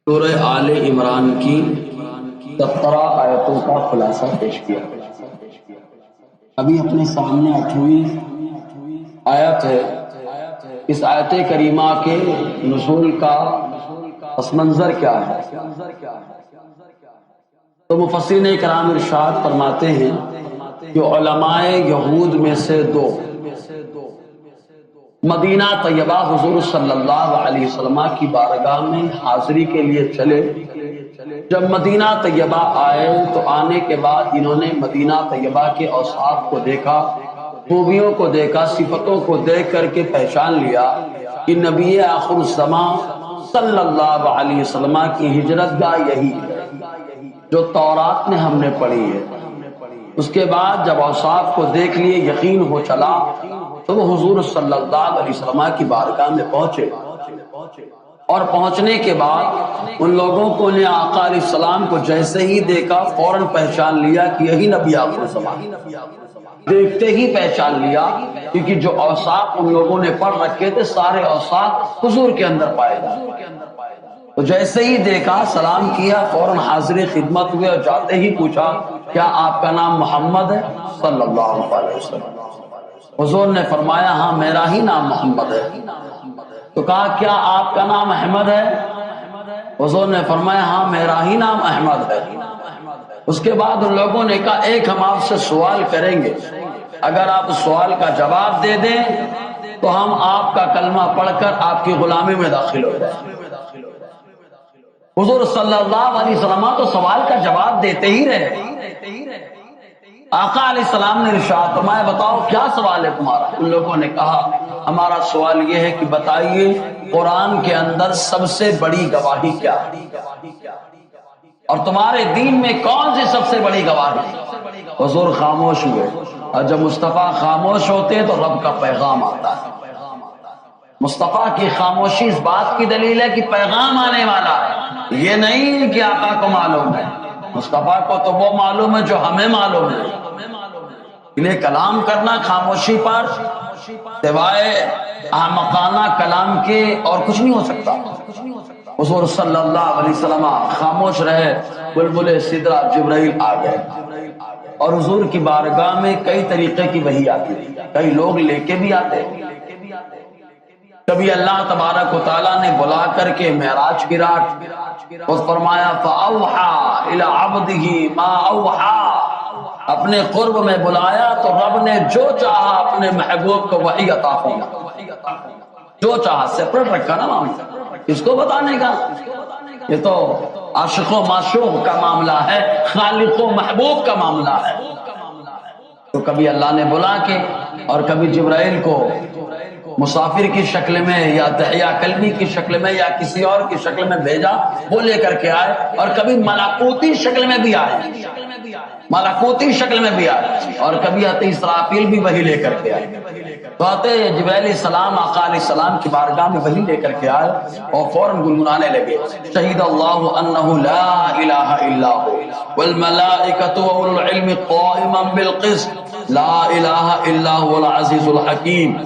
سورہ آل عمران کی 17 آیتوں کا خلاصہ پیش کیا۔ ابھی اپنے سامنے 8ویں آیت ہے۔ اس آیت کریمہ کے نزول کا پس منظر کیا ہے؟ تو مفسرین کرام ارشاد فرماتے ہیں کہ علماء یہود میں سے دو مدینہ طیبہ حضور صلی اللہ علیہ وسلم کی بارگاہ میں حاضری کے لیے چلے۔ جب مدینہ طیبہ آئے تو آنے کے بعد انہوں نے مدینہ طیبہ کے اوصاف کو دیکھا، خوبیوں کو دیکھا، صفتوں کو دیکھ کر کے پہچان لیا کہ نبی آخر الزمان صلی اللہ علیہ وسلم کی ہجرت گاہ یہی ہے جو تورات میں ہم نے پڑھی ہے۔ اس کے بعد جب اوصاف کو دیکھ لیے، یقین ہو چلا، تو وہ حضور صلی اللہ علیہ وسلم کی بارگاہ میں پہنچے، اور پہنچنے کے بعد ان لوگوں کو نے آقا علیہ السلام کو جیسے ہی دیکھا فوراً پہچان لیا کہ یہی نبی آخر الزمان۔ دیکھتے ہی پہچان لیا، کیونکہ جو اوصاف ان لوگوں نے پڑھ رکھے تھے سارے اوصاف حضور کے اندر پائے گئے۔ تو جیسے ہی دیکھا سلام کیا، فوراً حاضر خدمت ہوئے اور جاتے ہی پوچھا کیا آپ کا نام محمد ہے صلی اللہ علیہ وسلم؟ حضور نے فرمایا ہاں میرا ہی نام محمد ہے۔ تو کہا کیا آپ کا نام احمد ہے؟ حضور نے فرمایا ہاں میرا ہی نام احمد ہے۔ اس کے بعد ان لوگوں نے کہا ایک ہم آپ سے سوال کریں گے، اگر آپ سوال کا جواب دے دیں تو ہم آپ کا کلمہ پڑھ کر آپ کی غلامی میں داخل ہو جائیں۔ حضور صلی اللہ علیہ وسلم تو سوال کا جواب دیتے ہی رہے۔ آقا علیہ السلام نے ارشاد فرمایا بتاؤ کیا سوال ہے تمہارا؟ ان لوگوں نے کہا ہمارا سوال یہ ہے کہ بتائیے قرآن کے اندر سب سے بڑی گواہی کیا ہے، اور تمہارے دین میں کون سی سب سے بڑی گواہی؟ حضور خاموش ہوئے، اور جب مصطفیٰ خاموش ہوتے تو رب کا پیغام آتا ہے۔ مصطفیٰ کی خاموشی اس بات کی دلیل ہے کہ پیغام آنے والا ہے، یہ نہیں کہ آقا کو معلوم ہے۔ مصطفیٰ کو تو وہ معلوم ہے جو ہمیں معلوم ہے۔ انہیں کلام کرنا خاموشی پر سوائے احمقانہ کلام کے اور کچھ نہیں ہو سکتا۔ حضور صلی اللہ علیہ وسلم خاموش رہے، بلبل سدرہ جبرائیل آ گئے، اور حضور کی بارگاہ میں کئی طریقے کی وحی آتی تھی، کئی لوگ لے کے بھی آتے، کبھی اللہ تبارک و تعالیٰ نے بلا کر کے معراج کی رات اور فرمایا فَأَوْحَى إِلَىٰ عَبْدِهِ مَا أَوْحَى، اپنے قرب میں بلایا تو رب نے جو چاہا اپنے محبوب کو وحی عطا فرمایا، جو چاہا، سیپریٹ رکھا نا معاملہ اس کو بتانے کا۔ یہ تو عاشق و معشوق کا معاملہ ہے، خالق و محبوب کا معاملہ ہے۔ تو کبھی اللہ نے بلا کے، اور کبھی جبرائیل کو مسافر کی شکل میں یا دحیہ قلبی کی شکل میں یا کسی اور کی شکل میں بھیجا، وہ لے کر کے آئے، اور کبھی ملکوتی شکل میں بھی آئے، ملکوتی شکل میں بھی آئے، اور کبھی آتے اسرافیل بھی وہی لے کر کے آئے۔ تو آتے جبرائیل علیہ السلام آقا علیہ السلام کی بارگاہ میں وہی لے کر کے آئے، اور فوراً گنگنانے لگے شہید اللہ انہ لا الہ الا ہو والملائکۃ واولو العلم قائما بالقسط لا الہ الا هو العزیز الحکیم۔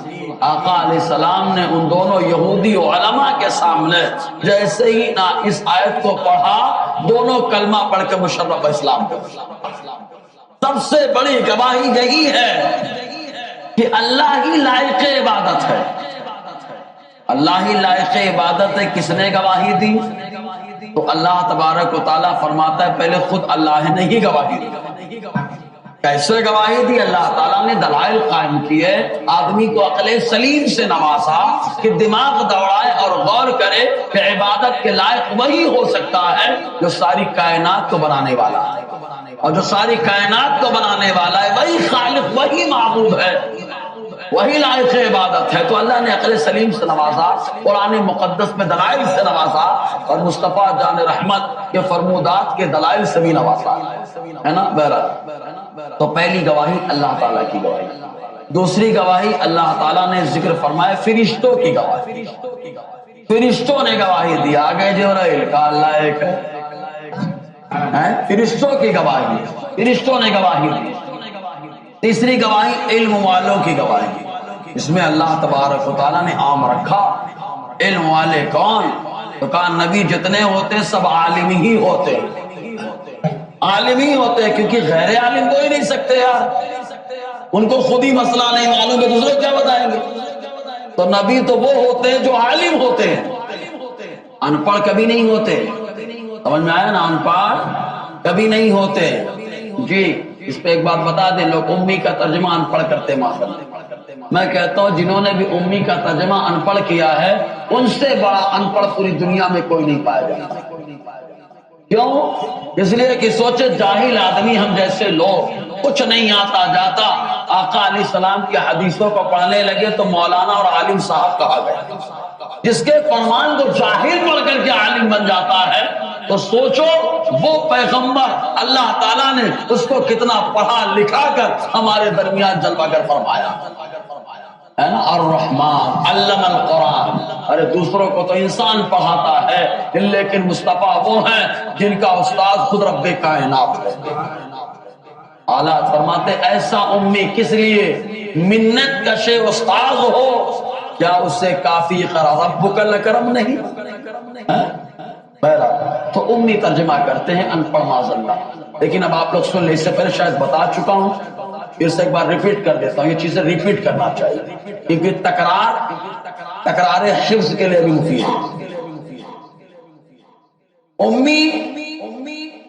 آقا علیہ السلام نے ان دونوں یہودی علماء کے سامنے جیسے ہی نہ اس آیت کو پڑھا، دونوں کلمہ پڑھ کے مشرف اسلام کو۔ سب سے بڑی گواہی یہی ہے کہ اللہ ہی لائق عبادت ہے، اللہ ہی لائق عبادت ہے۔ کس نے گواہی دی؟ تو اللہ تبارک و تعالیٰ فرماتا ہے پہلے خود اللہ نے ہی گواہی دی۔ کیسے گواہی دی؟ اللہ تعالیٰ نے دلائل قائم کیے، آدمی کو عقل سلیم سے نوازا کہ دماغ دوڑائے اور غور کرے کہ عبادت کے لائق وہی ہو سکتا ہے جو ساری کائنات کو بنانے والا ہے، اور جو ساری کائنات کو بنانے والا ہے وہی خالق، وہی معبود ہے، وہی لائق عبادت ہے۔ تو اللہ نے عقل سلیم سے نوازا، قرآن مقدس میں دلائل سے نوازا، اور مصطفیٰ جان رحمت کے فرمودات کے دلائل سے بھی نوازا ہے نا۔ بہرحال تو پہلی گواہی اللہ تعالیٰ کی گواہی، دوسری گواہی اللہ تعالیٰ نے ذکر فرمائے فرشتوں کی گواہی۔ فرشتوں نے گواہی دی، آگے جبرائیل کا اللہ ایک ہے، فرشتوں کی گواہی، فرشتوں نے گواہی دی۔ تیسری گواہی علم والوں کی گواہی، اس میں اللہ تبارک و تعالیٰ نے عام رکھا۔ علم والے کون؟ تو کہا نبی جتنے ہوتے سب عالم ہی ہوتے، عالم ہی ہوتے، کیونکہ غیر عالم ہو ہی نہیں سکتے یار، ان کو خود ہی مسئلہ نہیں معلوم ہے، دوسرے کیا بتائیں گے؟ تو نبی تو وہ ہوتے ہیں جو عالم ہوتے ہیں، ان پڑھ کبھی نہیں ہوتے، سمجھ میں آیا نا؟ ان پڑھ کبھی نہیں ہوتے۔ جی اس پہ ایک بات بتا دیں، لوگ امی کا ترجمہ ان پڑھ کرتے معذرت، میں کہتا ہوں جنہوں نے بھی امی کا ترجمہ ان پڑھ کیا ہے ان سے بڑا ان پڑھ پوری دنیا میں کوئی نہیں پایا جاتا۔ کیوں؟ اس لیے کہ سوچے جاہل آدمی ہم جیسے لوگ، کچھ نہیں آتا جاتا، آقا علیہ السلام کی حدیثوں کو پڑھنے لگے تو مولانا اور عالم صاحب کہا گیا۔ جس کے فرمان کو جاہل پڑھ کر کے عالم بن جاتا ہے تو سوچو وہ پیغمبر اللہ تعالیٰ نے اس کو کتنا پڑھا لکھا کر ہمارے درمیان جلوہ گر فرمایا ہے نا؟ الرحمن علم القرآن، ارے دوسروں کو تو انسان پڑھاتا ہے لیکن مصطفیٰ وہ ہیں جن کا استاد خود رب کائنات ہے۔ اعلیٰ فرماتے ایسا امی کس لیے منت کشے استاد ہو، کیا اس سے کافی ربک الکرم نہیں؟ بہرحال تو امی ترجمہ کرتے ہیں ان پڑھ معاذ اللہ، لیکن اب آپ لوگ سن لیں، اس سے پہلے شاید بتا چکا ہوں، پھر سے ایک بار ریپیٹ کر دیتا ہوں، یہ چیزیں ریپیٹ کرنا چاہیے کیونکہ تکرار حفظ کے لیے بھی مفید ہے۔ امی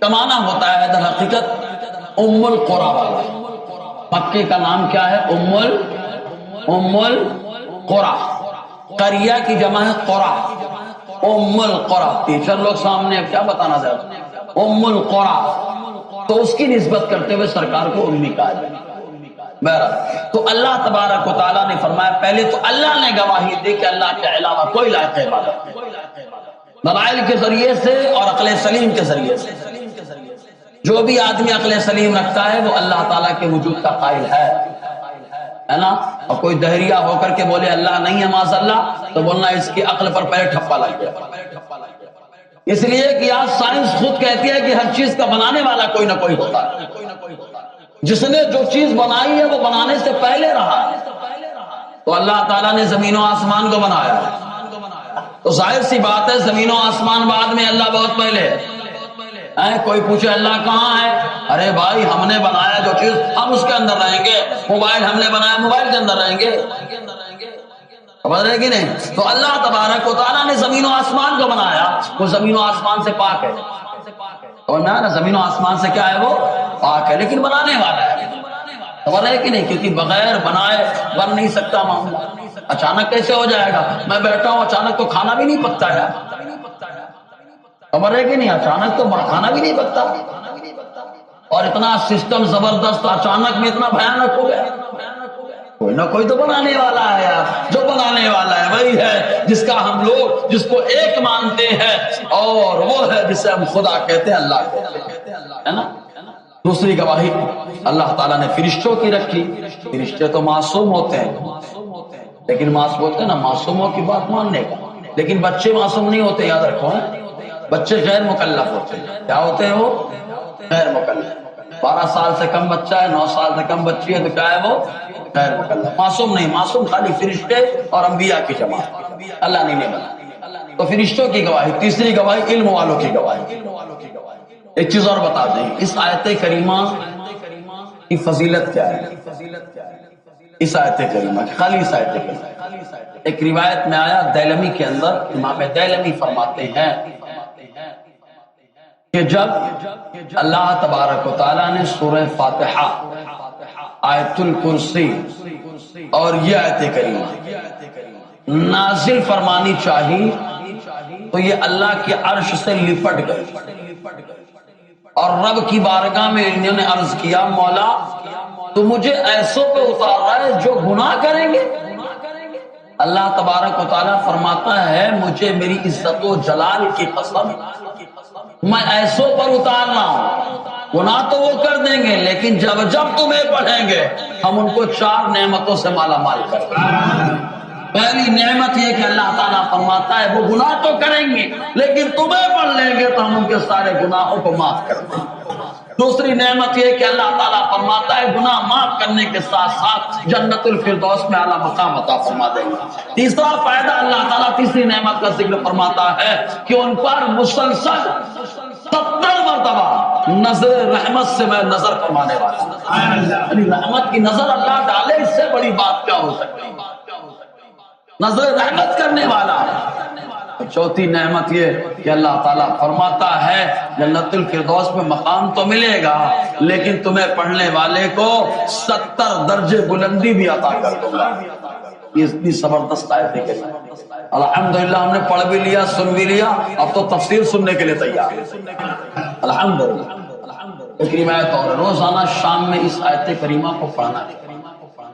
کا معنی ہوتا ہے در حقیقت ام القرى والا، مکے کا نام کیا ہے؟ ام القرى، قریہ کی جمع ہے قرى، ام القرى۔ ٹیچر لوگ سامنے اب کیا بتانا چاہتے؟ ام القرى، تو اس کی نسبت کرتے ہوئے سرکار کو امی کہا جائے۔ بہرحال تو اللہ تبارک و تعالیٰ نے فرمایا، پہلے تو اللہ نے گواہی دی کہ اللہ کے علاوہ کوئی لائق عبادت نہیں، دلائل کے ذریعے سے اور عقل سلیم کے ذریعے سے۔ جو بھی آدمی عقل سلیم رکھتا ہے وہ اللہ تعالیٰ کے وجود کا قائل ہے نا؟ اور کوئی دہریہ ہو کر کے بولے اللہ نہیں ہے معاذ اللہ، تو بولنا اس کی عقل پر پہلے ٹھپا لگ گیا۔ اس لیے کہ آج سائنس خود کہتی ہے کہ ہر چیز کا بنانے والا کوئی نہ کوئی ہوتا ہے، جس نے جو چیز بنائی ہے وہ بنانے سے پہلے رہا ہے۔ تو اللہ تعالیٰ نے زمین و آسمان کو بنایا ہے، تو ظاہر سی بات ہے زمین و آسمان بعد میں، اللہ بہت پہلے ہے۔ کوئی پوچھے اللہ کہاں ہے؟ ارے بھائی ہم نے بنایا جو چیز ہم اس کے اندر رہیں گے، موبائل ہم نے بنایا موبائل کے اندر رہیں گے، خبر ہے کہ نہیں؟ تو اللہ تبارک و تعالیٰ نے زمین و آسمان کو بنایا، وہ زمین و آسمان سے پاک ہے، اور نہ زمین و آسمان سے کیا ہے؟ وہ پاک ہے، لیکن بنانے والا ہے، خبر ہے کہ نہیں؟ کیونکہ بغیر بنائے بن نہیں سکتا معاملہ۔ اچانک کیسے ہو جائے گا؟ میں بیٹھا ہوں اچانک تو کھانا بھی نہیں پکتا ہے، خبر ہے کہ نہیں؟ اچانک تو کھانا بھی نہیں پکتا، اور اتنا سسٹم زبردست اچانک میں اتنا بھیانک ہو گیا۔ کوئی نہ کوئی تو بنانے والا ہے یار، جو بنانے والا ہے وہی ہے جس کا ہم لوگ جس کو ایک مانتے ہیں، اور وہ ہے جسے ہم خدا کہتے ہیں، اللہ کہتے ہیں، ہے نا؟ دوسری گواہی اللہ تعالیٰ نے فرشتوں کی رکھی۔ فرشتے تو معصوم ہوتے ہیں، لیکن معصوم ہوتے ہیں نا، معصوموں کی بات ماننے کا، لیکن بچے معصوم نہیں ہوتے، یاد رکھو، بچے غیر مکلف ہوتے ہیں۔ کیا ہوتے ہیں وہ؟ غیر مکلف۔ 12 سال سے کم بچہ ہے، 9 سال سے کم بچی ہے، تو کیا ہے وہ؟ غیر مکلف، معصوم نہیں۔ معصوم خالی فرشتے اور انبیاء کی جماعت، اللہ نہیں بنا۔ تو فرشتوں کی گواہی۔ تیسری گواہی علم والوں کی گواہی۔ ایک چیز اور بتا دیں، اس آیت کریمہ کی فضیلت کیا ہے؟ اس آیت کریمہ خالی اس آیت کریمہ، ایک روایت میں آیا دیلمی کے اندر، امام دیلمی فرماتے ہیں کہ جب اللہ تبارک و تعالیٰ نے سورہ فاتحہ، آیت الکرسی اور یہ آیت کریمہ نازل فرمانی چاہی تو یہ اللہ کے عرش سے لپٹ گئی، اور رب کی بارگاہ میں انہوں نے عرض کیا مولا تو مجھے ایسوں پہ اتار رہا ہے جو گناہ کریں گے؟ اللہ تبارک و تعالیٰ فرماتا ہے مجھے میری عزت و جلال کی قسم میں ایسوں پر اتارنا ہوں، گناہ تو وہ کر دیں گے لیکن جب تمہیں پڑھیں گے ہم ان کو 4 نعمتوں سے مالا مال کریں گے۔ پہلی نعمت یہ کہ اللہ تعالیٰ فرماتا ہے وہ گناہ تو کریں گے لیکن تمہیں پڑھ لیں گے تو ہم ان کے سارے گناہوں کو معاف کر دیں گے۔ دوسری نعمت یہ کہ اللہ تعالیٰ فرماتا ہے گناہ معاف کرنے کے ساتھ ساتھ جنت الفردوس میں اعلیٰ مقام عطا فرما دے گا۔ تیسرا فائدہ اللہ تعالیٰ تیسری نعمت کا ذکر فرماتا ہے کہ ان پر مسلسل 70 مرتبہ نظر رحمت سے میں نظر فرمانے والا ہوں۔ یعنی رحمت کی نظر اللہ ڈالے، اس سے بڑی بات کیا ہو سکتی ہے؟ نظر رحمت کرنے والا ہے۔ چوتھی نعمت یہ کہ اللہ تعالیٰ فرماتا ہے جنت الفردوس میں مقام تو ملے گا لیکن تمہیں پڑھنے والے کو 70 درجے بلندی بھی عطا کر دوں گا۔ یہ اتنی زبردست آیت ہے کہ الحمدللہ ہم نے پڑھ بھی لیا، سن بھی لیا، اب تو تفسیر سننے کے لیے تیار ہے۔ الحمدللہ کریم آیت اور روزانہ شام میں اس آیت کریمہ کو پڑھنا ہے۔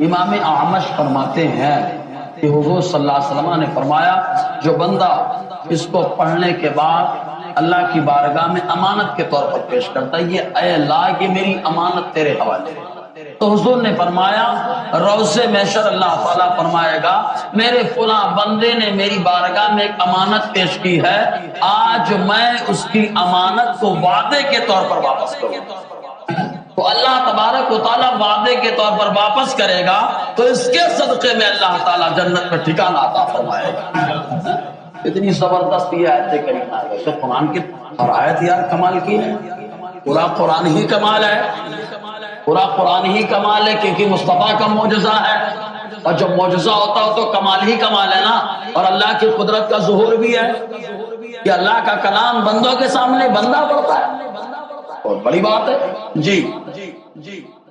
امام اعمش فرماتے ہیں کہ حضور صلی اللہ علیہ وسلم نے فرمایا جو بندہ اس کو پڑھنے کے بعد اللہ کی بارگاہ میں امانت کے طور پر پیش کرتا ہے، یہ اے اللہ کہ میری امانت تیرے حوالے ہے، تو حضور نے فرمایا روضے محشر اللہ تعالیٰ فرمائے گا میرے فلاں بندے نے میری بارگاہ میں ایک امانت پیش کی ہے، آج میں اس کی امانت کو وعدے کے طور پر واپس کروں۔ تو اللہ تبارک و تعالیٰ وعدے کے طور پر واپس کرے گا تو اس کے صدقے میں اللہ تعالیٰ جنت میں ٹھکانہ عطا فرمائے گا۔ اتنی زبردست یہ آیت کریمہ ہے، تو قرآن کی اور آیت یار کمال کی ہے، پورا قرآن ہی کمال ہے، پورا قرآن ہی کمال ہے کیونکہ مصطفیٰ کا معجزہ ہے، اور جب معجزہ ہوتا ہو تو کمال ہی کمال ہے نا۔ اور اللہ کی قدرت کا ظہور بھی ہے کہ اللہ کا کلام بندوں کے سامنے بندہ پڑتا ہے، بہت بڑی بات ہے جی۔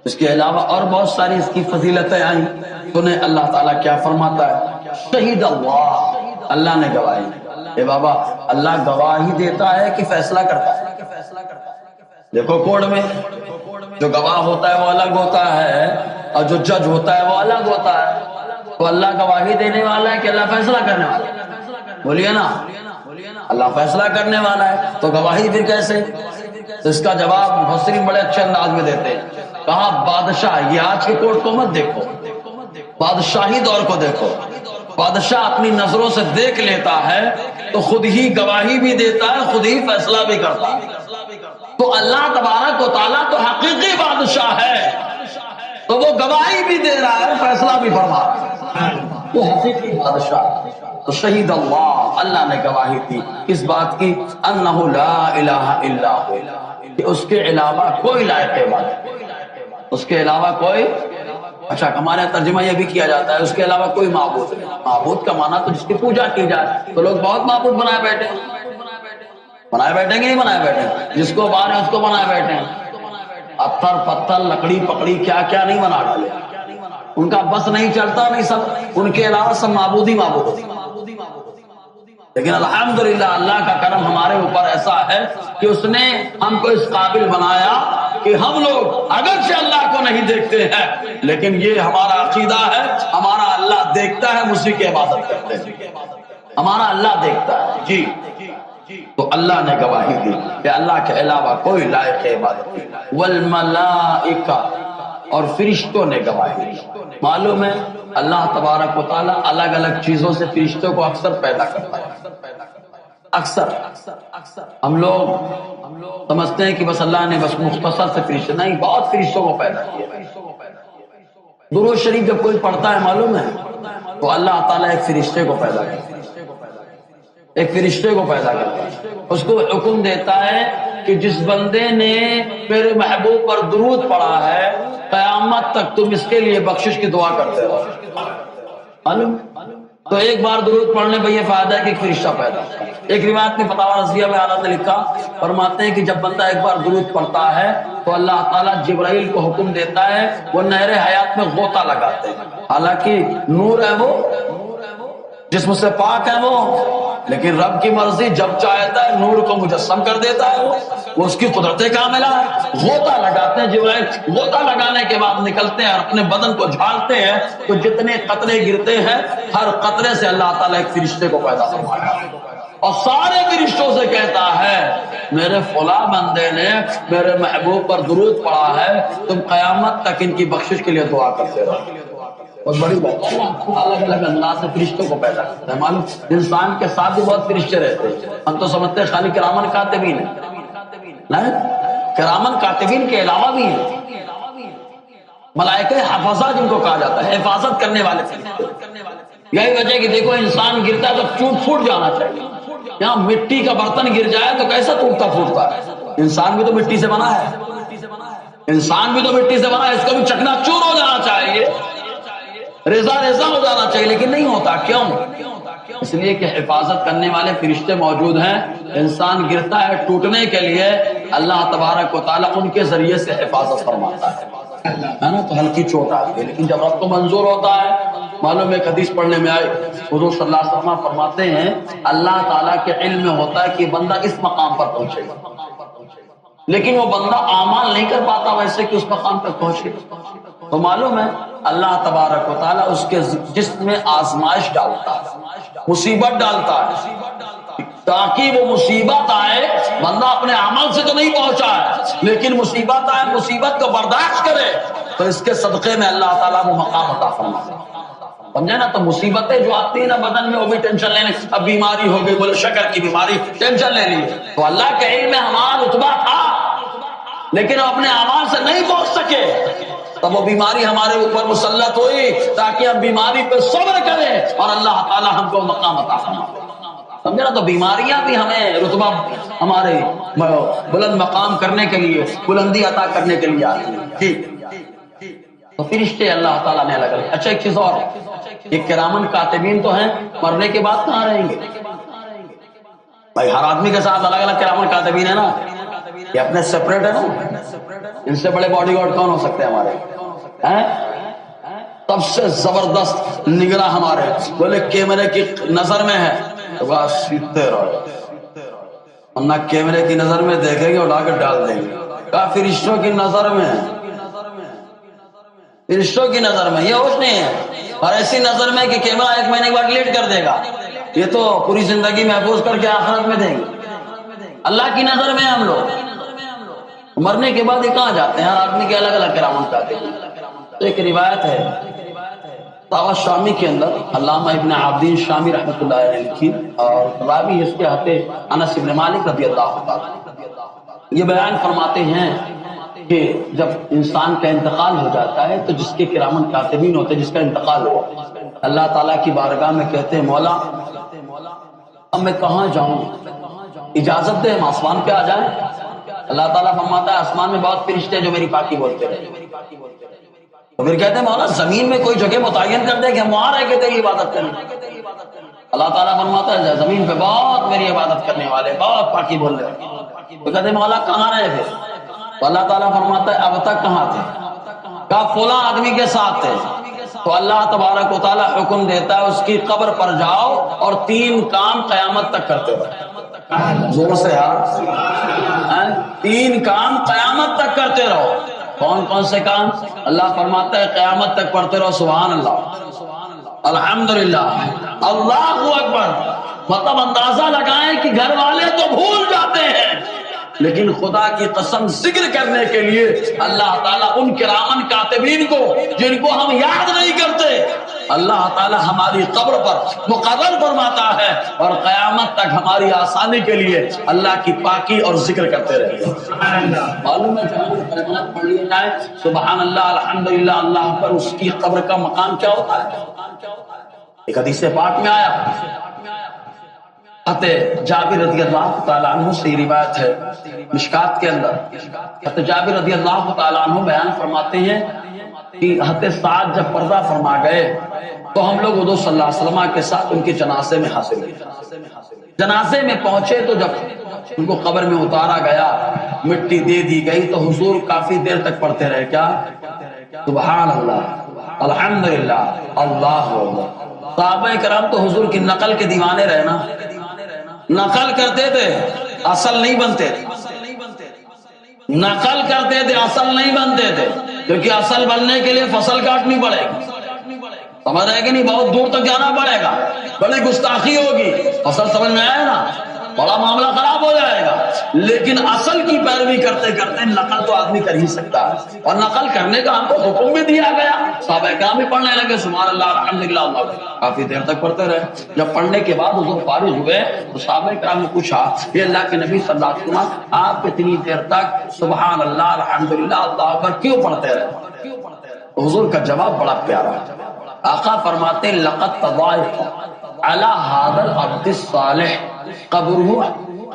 اس کے علاوہ اور بہت ساری اس کی فضیلتیں آئیں، سنیں اللہ تعالیٰ کیا فرماتا ہے، شہید اللہ، اللہ نے گواہی۔ اے بابا اللہ گواہی دیتا ہے کہ فیصلہ کرتا ہے؟ دیکھو کورٹ میں جو گواہ ہوتا ہے وہ الگ ہوتا ہے اور جو جج ہوتا ہے وہ الگ ہوتا ہے۔ تو اللہ گواہی دینے والا ہے کہ اللہ فیصلہ کرنے والا ہے؟ بولیے نا، اللہ فیصلہ کرنے والا ہے تو گواہی پھر کیسے؟ تو اس کا جواب مفسرین بڑے اچھے انداز میں دیتے ہیں، کہا بادشاہ، یہ آج کے کورٹ کو مت دیکھو، بادشاہی دور کو دیکھو، بادشاہ اپنی نظروں سے دیکھ لیتا ہے تو خود ہی گواہی بھی دیتا ہے، خود ہی فیصلہ بھی کرتا ہے۔ تو اللہ تبارک و تعالیٰ تو حقیقی بادشاہ ہے، تو وہ گواہی بھی دے رہا ہے، فیصلہ بھی فرما رہا ہے، وہ حقیقی بادشاہ۔ تو شہید اللہ، اللہ نے گواہی دی اس بات کی انہ لا الہ الا ہو، کہ اس کے علاوہ کوئی لائق عبادت، اس کے علاوہ کوئی، اچھا ہمارے ترجمہ یہ بھی کیا جاتا ہے اس کے علاوہ کوئی معبود نہیں۔ معبود کا معنی تو جس کی پوجا کی جائے، تو لوگ بہت معبود بنائے بیٹھے ہیں، بنائے بیٹھیں گے نہیں بنائے بیٹھے، جس کو مانے اس کو بنائے بیٹھے ہیں، پتھر پتھر لکڑی پکڑی کیا کیا نہیں بنا ڈالے، ان کا بس نہیں چلتا، نہیں سب ان کے علاوہ سب معبود ہی معبود ہوتے ہیں۔ لیکن الحمدللہ اللہ کا کرم ہمارے اوپر ایسا ہے کہ اس نے ہم کو اس قابل بنایا کہ ہم لوگ اگرچہ اللہ کو نہیں دیکھتے ہیں لیکن یہ ہمارا عقیدہ ہے، ہمارا اللہ دیکھتا ہے، اسی کی عبادت کرتے ہیں، ہمارا اللہ دیکھتا ہے جی۔ تو اللہ نے گواہی دی کہ اللہ کے علاوہ کوئی لائق عبادت نہیں، والملائکہ، اور فرشتوں نے گواہی دی۔ معلوم ہے اللہ تبارک و تعالیٰ الگ الگ چیزوں سے فرشتوں کو اکثر پیدا کرتا ہے، اکثر ہم لوگ سمجھتے ہیں کہ بس اللہ نے بس مختصر سے فرشتے، نہیں، بہت فرشتوں کو پیدا کیا۔ درود شریف جب کوئی پڑھتا ہے معلوم ہے تو اللہ تعالیٰ ایک فرشتے کو پیدا کرتا ہے، ایک فرشتے کو پیدا کرتا ہے، اس کو حکم دیتا ہے کہ جس بندے نے میرے محبوب پر درود پڑھا ہے قیامت تک تم اس کے لیے بخشش کی دعا کرتے رہو۔ معلوم؟ تو ایک بار درود پڑھنے پہ یہ فائدہ ہے کہ ایک فرشتہ پیدا ہوتا ہے۔ ایک روایت میں فتاوی رضیہ میں اعلیٰ نے لکھا، فرماتے ہیں کہ جب بندہ ایک بار درود پڑھتا ہے تو اللہ تعالیٰ جبرائیل کو حکم دیتا ہے وہ نہر حیات میں غوطہ لگاتے ہیں، حالانکہ نور ہے وہ، جسم سے پاک ہے وہ، لیکن رب کی مرضی جب چاہتا ہے نور کو مجسم کر دیتا ہے، وہ اس کی قدرت کاملہ ہے۔ غوطہ لگاتے ہیں جبرائیل، غوطہ لگانے کے بعد نکلتے ہیں اور اپنے بدن کو جھاڑتے ہیں تو جتنے قطرے گرتے ہیں ہر قطرے سے اللہ تعالیٰ ایک فرشتے کو پیدا فرماتا ہے اور سارے فرشتوں سے کہتا ہے میرے فلاں بندے نے میرے محبوب پر درود پڑھا ہے، تم قیامت تک ان کی بخشش کے لیے دعا کرتے رہو۔ بہت بڑی بات ہے، الگ الگ انداز سے فرشتوں کو پیدا کرتا ہے۔ معلوم انسان کے ساتھ بھی بہت فرشتے رہتے ہیں، ہم تو سمجھتے ہیں خالی کرامن کاتبین ہیں، نہیں، کرامن کاتبین کے علاوہ بھی ہیں ملائکہ حفظہ جن کو کہا جاتا ہے، حفاظت کرنے والے فرشتے۔ یہی وجہ ہے کہ دیکھو انسان گرتا ہے تو ٹوٹ پھوٹ جانا چاہیے، یہاں مٹی کا برتن گر جائے تو کیسا ٹوٹتا پھوٹتا ہے؟ انسان بھی تو مٹی سے بنا ہے، انسان بھی تو مٹی سے بنا ہے، اس کو بھی چکنا چور ہو جانا چاہیے، ریزہ ریزہ ہو جانا چاہیے، لیکن نہیں ہوتا۔ کیوں؟ اس لیے کہ حفاظت کرنے والے فرشتے موجود ہیں۔ انسان گرتا ہے ٹوٹنے کے لیے، اللہ تبارک و تعالیٰ ان کے ذریعے سے حفاظت فرماتا ہے نا، تو ہلکی چوٹ آتی ہے، لیکن جب رب کو منظور ہوتا ہے۔ معلوم ہے حدیث پڑھنے میں آئے، حضور صلی اللہ علیہ وسلم فرماتے ہیں اللہ تعالیٰ کے علم میں ہوتا ہے کہ بندہ اس مقام پر پہنچے گا، لیکن وہ بندہ اعمال نہیں کر پاتا ویسے کہ اس مقام تک پہنچے۔ تو معلوم ہے اللہ تبارک و تعالیٰ اس کے جسم میں آزمائش ڈالتا ہے، مصیبت ڈالتا ہے، تاکہ وہ مصیبت آئے، بندہ اپنے عمل سے تو نہیں پہنچا ہے لیکن مصیبت آئے، مصیبت کو برداشت کرے تو اس کے صدقے میں اللہ تعالیٰ وہ مقام عطا فرماتا ہے۔ سمجھے نا؟ تو مصیبتیں جو آتی ہیں نا بدن میں، وہ بھی ٹینشن لینے، اب بیماری ہو گئی، بولے شکر کی بیماری، ٹینشن لے لی، تو اللہ کے علم میں ہمارا رتبہ تھا لیکن ہم اپنے اعمال سے نہیں پہنچ سکے، تب وہ بیماری ہمارے اوپر مسلط ہوئی تاکہ ہم بیماری پہ صبر کریں اور اللہ تعالیٰ ہم کو مقام عطا فرمائے۔ سمجھے نا؟ تو بیماریاں بھی ہمیں رتبہ، ہمارے بلند مقام کرنے کے لیے، بلندی عطا کرنے کے لیے آتی ہیں۔ ٹھیک، تو فرشتے اللہ تعالیٰ نے الگ الگ۔ اچھا ایک چیز اور، یہ کرامن کاتبین تو ہیں، مرنے کے بعد کہاں رہیں گے بھائی؟ ہر آدمی کے ساتھ الگ الگ کرامن کاتبین ہے نا، یہ اپنے سپریٹ ہے نا، ان سے بڑے باڈی گارڈ کون ہو سکتے ہیں ہمارے؟ سب سے زبردست نگراں ہمارے، بولے کیمرے کی نظر میں ہے تو بس سیدھے رہو، ورنہ کیمرے کی نظر میں دیکھیں گے اٹھا کے ڈال دیں گے۔ کہا فرشتوں کی نظر میں، فرشتوں کی نظر میں، یہ ہوش نہیں ہے، اور ایسی نظر میں کہ کیمرہ 1 مہینے کے بعد ڈیلیٹ کر دے گا، یہ تو پوری زندگی محفوظ کر کے آخرت میں دیں گے۔ اللہ کی نظر میں ہم لوگ مرنے کے بعد یہ کہاں جاتے ہیں؟ ہر آدمی کے الگ الگ کرامت جاتے ہیں۔ تو ایک روایت ہے طاوہ شامی کے اندر، علامہ ابن عابدین شامی رحمۃ اللہ علیہ نے لکھی، اور راوی اس کے ہاتھ انس بن مالک رضی اللہ عنہ یہ بیان فرماتے ہیں کہ جب انسان کا انتقال ہو جاتا ہے تو جس کے کرامن کاتبین ہوتے ہیں، جس کا انتقال ہوا، اللہ تعالیٰ کی بارگاہ میں کہتے ہیں مولا اب میں کہاں جاؤں، اجازت دے ہم آسمان پہ آ جائیں۔ اللہ تعالیٰ فرماتا ہے آسمان میں بہت فرشتے ہیں جو میری پاکی بولتے رہے۔ تو پھر کہتے ہیں مولا زمین میں کوئی جگہ متعین کر دے کہ ہم وہاں رہ کے تیری عبادت کریں۔ اللہ تعالیٰ فرماتا ہے زمین پہ بہت میری عبادت کرنے والے، بہت پاکی بول رہے ہیں۔ تو کہتے ہیں مولا کہاں رہے پھر؟ تو اللہ تعالیٰ فرماتا ہے اب تک کہاں تھے؟ کہا فلاں آدمی کے ساتھ تھے۔ تو اللہ تبارک و تعالیٰ حکم دیتا ہے اس کی قبر پر جاؤ اور 3 کام قیامت تک کرتے رہو۔ زور سے یار، 3 کام قیامت تک کرتے رہو۔ کون کون سے کام؟ اللہ فرماتا ہے قیامت تک پڑھتے رہو سبحان اللہ، الحمدللہ، اللہ اکبر۔ مطلب اندازہ لگائیں کہ گھر والے تو بھول جاتے ہیں لیکن خدا کی قسم ذکر کرنے کے لیے اللہ تعالیٰ ان کرامن کاتبین کو جن کو ہم یاد نہیں کرتے، اللہ تعالیٰ ہماری قبر پر مقرر فرماتا ہے اور قیامت تک ہماری آسانی کے لیے اللہ کی پاکی اور ذکر کرتے رہے۔ معلوم ہے جہاں پڑھ لیا جائے سبحان اللہ الحمدللہ اللہ پر، اس کی قبر کا مقام کیا ہوتا ہے؟ ایک حدیث پاک میں آیا، جابر رضی اللہ تعالیٰ عنہ سے روایت ہے مشکات کے اندر، جابر رضی اللہ تعالیٰ عنہ بیان فرماتے ہیں کہ حضرت سعد جب پردہ فرما گئے تو ہم لوگ حضور صلی اللہ علیہ وسلم کے ساتھ ان کے جنازے میں حاضر ہوئے۔ جنازے میں پہنچے تو جب ان کو قبر میں اتارا گیا، مٹی دے دی گئی تو حضور کافی دیر تک پڑھتے رہے، کیا؟ سبحان اللہ الحمدللہ اللہ اکبر۔ صحابہ کرام تو حضور کی نقل کے دیوانے رہے نا، نقل کرتے تھے اصل نہیں بنتے تھے، نقل کرتے تھے اصل نہیں بنتے تھے، کیونکہ اصل بننے کے لیے فصل کاٹنی پڑے گی، سمجھ رہے کہ نہیں؟ بہت دور تک جانا پڑے گا، بڑی گستاخی ہوگی، فصل سمجھ میں آئے نا؟ بڑا معاملہ خراب ہو جائے گا. لیکن اصل کی پیروی کرتے کرتے نقل تو آدمی کر ہی سکتا ہے, اور نقل کرنے کا ہم کو حکم بھی دیا گیا. صحابہ کرام بھی پڑھنے لگے سبحان اللہ الحمدللہ اللہ, کافی دیر تک پڑھتے رہے. جب پڑھنے کے بعد حضور فارغ ہوئے تو صحابہ کرام نے پوچھا یہ اللہ کے نبی صلی اللہ علیہ وسلم آپ اتنی دیر تک سبحان اللہ الحمدللہ اللہ اکبر کیوں پڑھتے رہے؟ حضور کا جواب بڑا پیارا ہے. آقا فرماتے لقد تضاعف علی هذا العبد الصالح قبره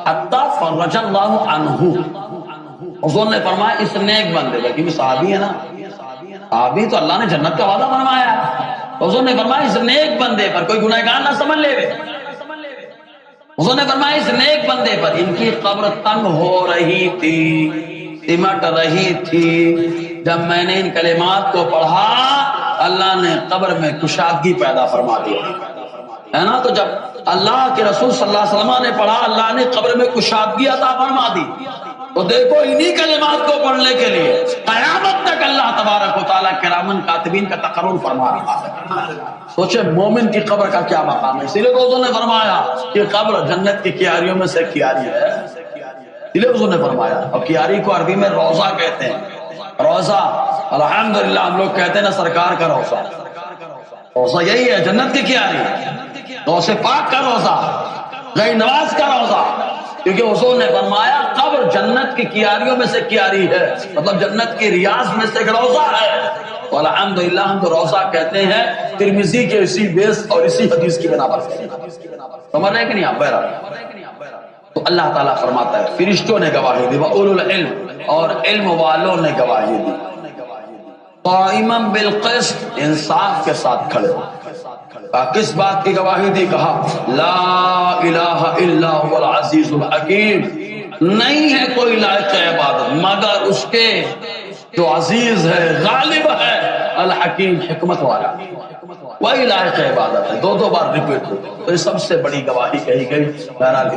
حتی فرج اللہ عنہ. حضور نے فرمایا اس نیک بندے پر, کیونکہ صحابی ہے نا, صحابی تو اللہ نے جنت کا وعدہ فرمایا. حضور نے فرمایا اس نیک بندے پر, کوئی گنہگار نہ سمجھ لے. حضور نے فرمایا اس نیک بندے پر ان کی قبر تنگ ہو رہی تھی, سمٹ رہی تھی. جب میں نے ان کلمات کو پڑھا اللہ نے قبر میں کشادگی پیدا فرما دی, ہے نا. تو جب اللہ کے رسول صلی اللہ علیہ وسلم نے پڑھا اللہ نے قبر میں کشادگی عطا فرما دی. تو دیکھو انہی کلمات کو پڑھنے کے لیے قیامت تک اللہ تبارک و تعالیٰ کرامن کاتبین کا تقرر فرما رہا ہے. سوچے مومن کی قبر کا کیا مقام ہے. اسی لیے حضور نے فرمایا کہ قبر جنت کی کیاریوں میں سے کیاری ہے. اسی لیے حضور نے فرمایا, اور کیاری کو عربی میں روضہ کہتے ہیں. روضہ الحمدللہ ہم لوگ کہتے ہیں نا سرکار کا روضہ, روضہ یہی ہے جنت کی کیاری. غوث پاک کا روضہ, غیر نواز کا روضہ, کیونکہ حضور نے فرمایا قبر جنت کی کیاریوں میں سے کیاری ہے, مطلب جنت کی ریاض میں سے ایک روضہ ہے. الحمدللہ ہم تو روضہ کہتے ہیں ترمذی کے اسی بیس اور اسی حدیث کی بنا پر. سمجھ رہے کہ نہیں آپ بہرحال. تو اللہ تعالیٰ فرماتا ہے فرشتوں نے گواہی دی, وَأُولُو الْعِلْمِ, اور علم والوں نے گواہی دی, قائما بالقسط, انصاف کے ساتھ کھڑے ہو. کس بات کی گواہی دی؟ کہا لا الہ الا هو العزیز الحکیم, نہیں ہے کوئی لائق عبادت مگر اس کے جو عزیز ہے غالب ہے, الحکیم حکمت والا, وہی لائق عبادت ہے. دو بار ریپیٹ ہو. تو یہ سب سے بڑی گواہی کہی گئی. بہرحال